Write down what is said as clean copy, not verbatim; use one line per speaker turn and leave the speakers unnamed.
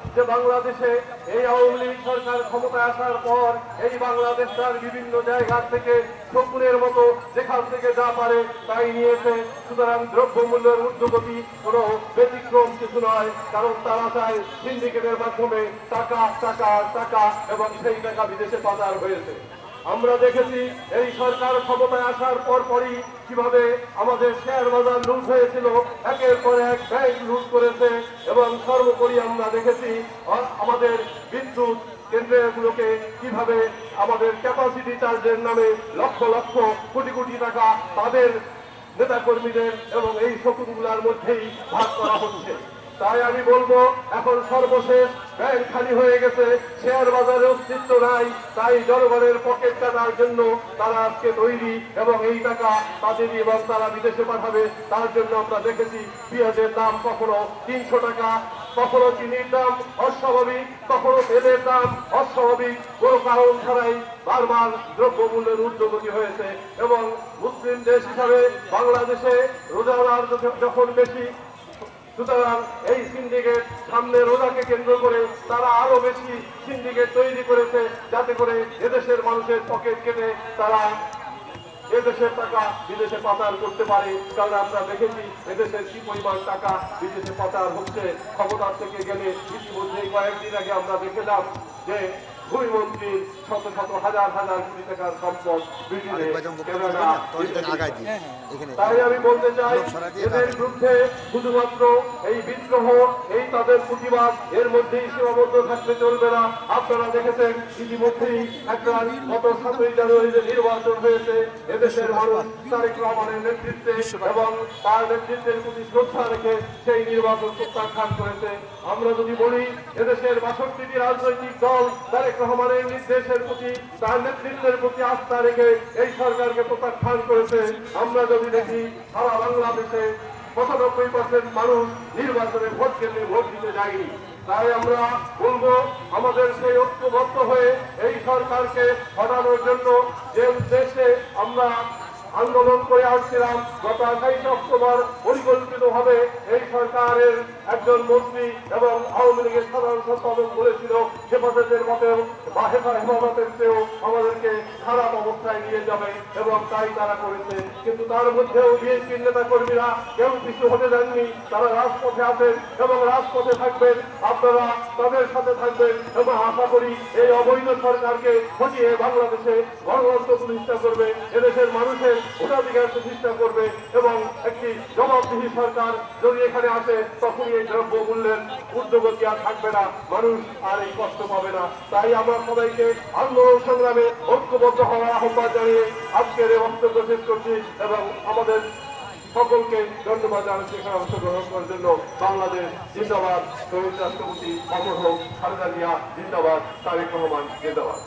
যে বাংলাদেশে এই আওয়ামী লীগ সরকার ক্ষমতায় আসার পর এই বাংলাদেশটার বিভিন্ন জায়গা থেকে শকুনের মতো যেখান থেকে যা পারে তাই নিয়েছে। সুতরাং দ্রব্যমূল্যের ঊর্ধ্বগতি কোনো ব্যতিক্রম কিছু নয়, কারণ তারা চায় সিন্ডিকেটের মাধ্যমে টাকা টাকা টাকা এবং সেই টাকা বিদেশে পাচার হয়েছে। আমরা দেখেছি এই সরকার ক্ষমতায় আসার পরই কিভাবে আমাদের শেয়ার বাজার লুট হয়েছিল, একের পর এক ব্যাংক লুট করেছে এবং সর্বোপরি আমরা দেখেছি আমাদের বিদ্যুৎ কেন্দ্রগুলোকে কিভাবে আমাদের ক্যাপাসিটি চার্জের নামে লক্ষ লক্ষ কোটি কোটি টাকা তাদের নেতাকর্মীদের এবং এই শকুনগুলোর মধ্যেই ভাগ করা হচ্ছে। তাই আমি বলবো এখন সর্বশেষ ব্যাংক খালি হয়ে গেছে, শেয়ার বাজারে অস্তিত্ব নাই, তাই জনগণের পকেট কাটার জন্য তারা আজকে তৈরি এবং এই টাকা তাদেরই এবং তারা বিদেশে পাঠাবে। তার জন্য আমরা দেখেছি পেঁয়াজের দাম কখনো 300 টাকা, কখনো চিনির দাম অস্বাভাবিক, কখনো তেলের দাম অস্বাভাবিক, কোনো কারণ ছাড়াই বারবার দ্রব্যমূল্যের ঊর্ধ্বগতি হয়েছে। এবং মুসলিম দেশ হিসাবে বাংলাদেশে রোজাদার যখন বেশি, সুতরাং এই সিন্ডিকেট সামনে রোজাকে কেন্দ্র করে তারা আরো বেশি সিন্ডিকেট তৈরি করেছে, যাতে করে এদেশের মানুষের পকেট কেটে তারা এদেশের টাকা বিদেশে পাচার করতে পারে। কারণ আমরা দেখেছি এদেশের কি পরিমাণ টাকা বিদেশে পাচার হচ্ছে। ক্ষমতার থেকে গেলে ইতিমধ্যে কয়েকদিন আগে আমরা দেখলাম যে ভূমিমন্ত্রী শত শত হাজার হাজার কোটি টাকার সম্পদ ব্রিটেনে, কানাডা। তাই আমি বলতে চাই এদের বিরুদ্ধে শুধুমাত্র এই বিদ্রোহ, এই তাদের প্রতিবাদ এর মধ্যেই সীমাবদ্ধ থাকতে চলবে না। আপনারা দেখেছেন ইতিমধ্যেই একটা গত 7ই জানুয়ারিতে নির্বাচন হয়েছে। এদেশের মানুষ তারেক রহমানের নেতৃত্বে এবং তার নেতৃত্বের প্রতি শ্রদ্ধা রেখে সেই নির্বাচন প্রত্যাখ্যান করেছে। আমরা যদি বলি এদেশের 62টি রাজনৈতিক দল তারেক রহমানের নির্দেশের প্রতি, তার নেতৃত্বের প্রতি আস্থা রেখে এই সরকারকে প্রত্যাখ্যান করেছে। আমরা যদি দেখি সারা বাংলাদেশে 95% মানুষ নির্বাচনে ভোট কেন্দ্রে ভোট দিতে যায়নি। তাই আমরা বলবো আমাদের সেই ঐক্যবদ্ধ হয়ে এই সরকারকে হটানোর জন্য যে উদ্দেশ্যে আমরা আন্দোলন করে আসছিলাম, গত 28 অক্টোবর পরিকল্পিতভাবে এই সরকারের একজন মন্ত্রী এবং আওয়ামী লীগের সাধারণ সম্পাদক বলেছিল হেফাজতের মতেও বা হেফাজতের চেয়েও আমাদেরকে খারাপ অবস্থায় নিয়ে যাবে এবং তাই তারা করেছে। কিন্তু তার মধ্যেও বিএনপির নেতা কর্মীরা কেউ কিছু হতে দেননি, তারা রাজপথে আছেন এবং রাজপথে থাকবেন। আপনারা তাদের সাথে থাকবেন এবং আশা করি এই অবৈধ সরকারকে হটিয়ে বাংলাদেশে গণতন্ত্র প্রতিষ্ঠা করবে, এদেশের মানুষের ভোটাধিকার প্রতিষ্ঠা করবে এবং একটি জবাবদিহি সরকার যদি এখানে আসে তখনই এই দ্রব্য মূল্যের ঊর্ধ্বগতি আর থাকবে না, মানুষ আর এই কষ্ট পাবে না। তাই আমরা সবাইকে আন্দোলন সংগ্রামে ঐক্যবদ্ধ হওয়ার আহ্বান জানিয়ে আজকের এই বক্তব্য শেষ করছি এবং আমাদের সকলকে ধন্যবাদ জানাচ্ছি এখানে অংশগ্রহণ করার জন্য। বাংলাদেশ জিন্দাবাদ, শহীদ রাষ্ট্রপতি অমর হোক, খালেদা জিয়া জিন্দাবাদ, তারেক রহমান জিন্দাবাদ।